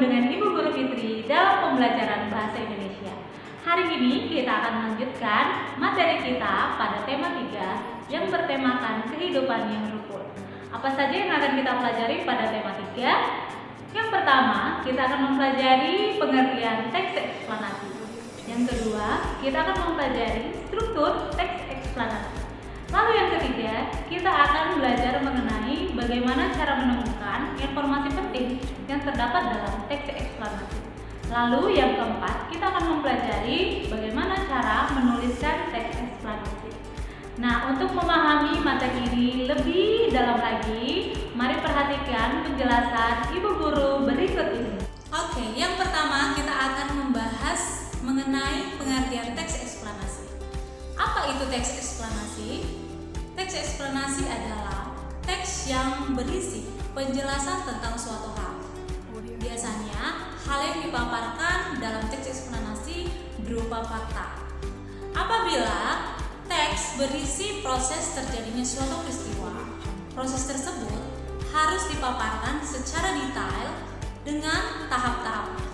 dengan Ibu Guru Fitri dalam pembelajaran Bahasa Indonesia. Hari ini kita akan melanjutkan materi kita pada tema 3 yang bertemakan kehidupan yang rukun. Apa saja yang akan kita pelajari pada tema 3? Yang pertama, kita akan mempelajari pengertian teks eksplanasi. Yang kedua, kita akan mempelajari struktur teks eksplanasi. Lalu yang ketiga, kita akan belajar mengenai bagaimana cara menemukan informasi penting yang terdapat dalam teks eksplanasi. Lalu yang keempat, kita akan mempelajari bagaimana cara menuliskan teks eksplanasi. Nah, untuk memahami materi ini lebih dalam lagi, mari perhatikan penjelasan Ibu Guru berikut ini. Oke, yang pertama kita akan membahas mengenai pengertian teks eksplanasi. Apa itu teks eksplanasi? Teks eksplanasi adalah teks yang berisi penjelasan tentang suatu hal. Biasanya, hal yang dipaparkan dalam teks eksplanasi berupa fakta. Apabila teks berisi proses terjadinya suatu peristiwa, proses tersebut harus dipaparkan secara detail dengan tahap-tahapnya.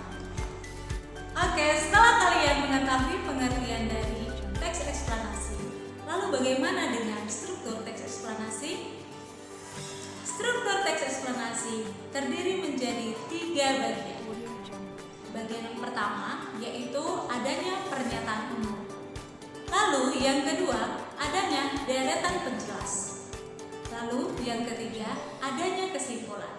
Oke, setelah kalian mengetahui pengertian dari teks eksplanasi, lalu bagaimana dengan struktur teks eksplanasi? Struktur teks eksplanasi terdiri menjadi 3 bagian. Bagian yang pertama yaitu adanya pernyataan umum. Lalu yang kedua adanya deretan penjelas. Lalu yang ketiga adanya kesimpulan.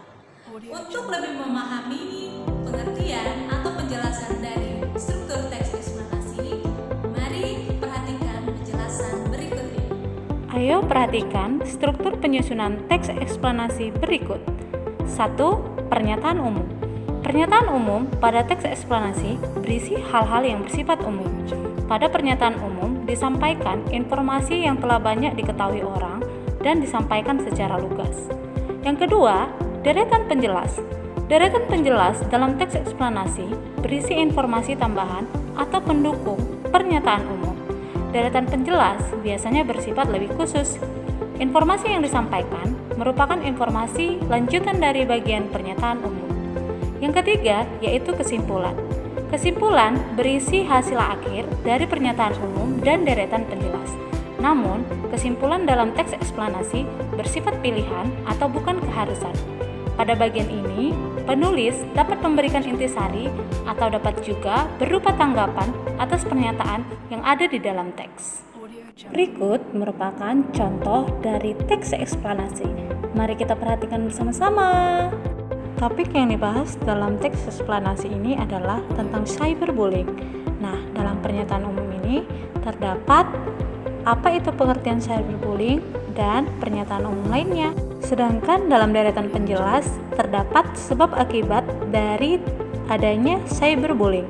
Untuk lebih memahami pengertian atau penjelasan dari struktur teks eksplanasi, mari perhatikan penjelasan berikut ini. Ayo perhatikan struktur penyusunan teks eksplanasi berikut. 1. Pernyataan umum. Pernyataan umum pada teks eksplanasi berisi hal-hal yang bersifat umum. Pada pernyataan umum disampaikan informasi yang telah banyak diketahui orang dan disampaikan secara lugas. Yang kedua, deretan penjelas. Deretan penjelas dalam teks eksplanasi berisi informasi tambahan atau pendukung pernyataan umum. Deretan penjelas biasanya bersifat lebih khusus. Informasi yang disampaikan merupakan informasi lanjutan dari bagian pernyataan umum. Yang ketiga, yaitu kesimpulan. Kesimpulan berisi hasil akhir dari pernyataan umum dan deretan penjelas. Namun, kesimpulan dalam teks eksplanasi bersifat pilihan atau bukan keharusan. Pada bagian ini, penulis dapat memberikan intisari atau dapat juga berupa tanggapan atas pernyataan yang ada di dalam teks. Berikut merupakan contoh dari teks eksplanasi. Mari kita perhatikan bersama-sama. Topik yang dibahas dalam teks eksplanasi ini adalah tentang cyberbullying. Nah, dalam pernyataan umum ini terdapat apa itu pengertian cyberbullying dan pernyataan umum lainnya. Sedangkan dalam deretan penjelas terdapat sebab akibat dari adanya cyberbullying.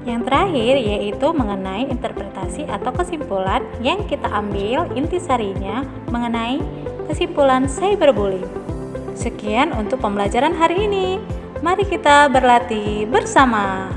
Yang terakhir yaitu mengenai interpretasi atau kesimpulan yang kita ambil intisarinya mengenai kesimpulan cyberbullying. Sekian untuk pembelajaran hari ini. Mari kita berlatih bersama.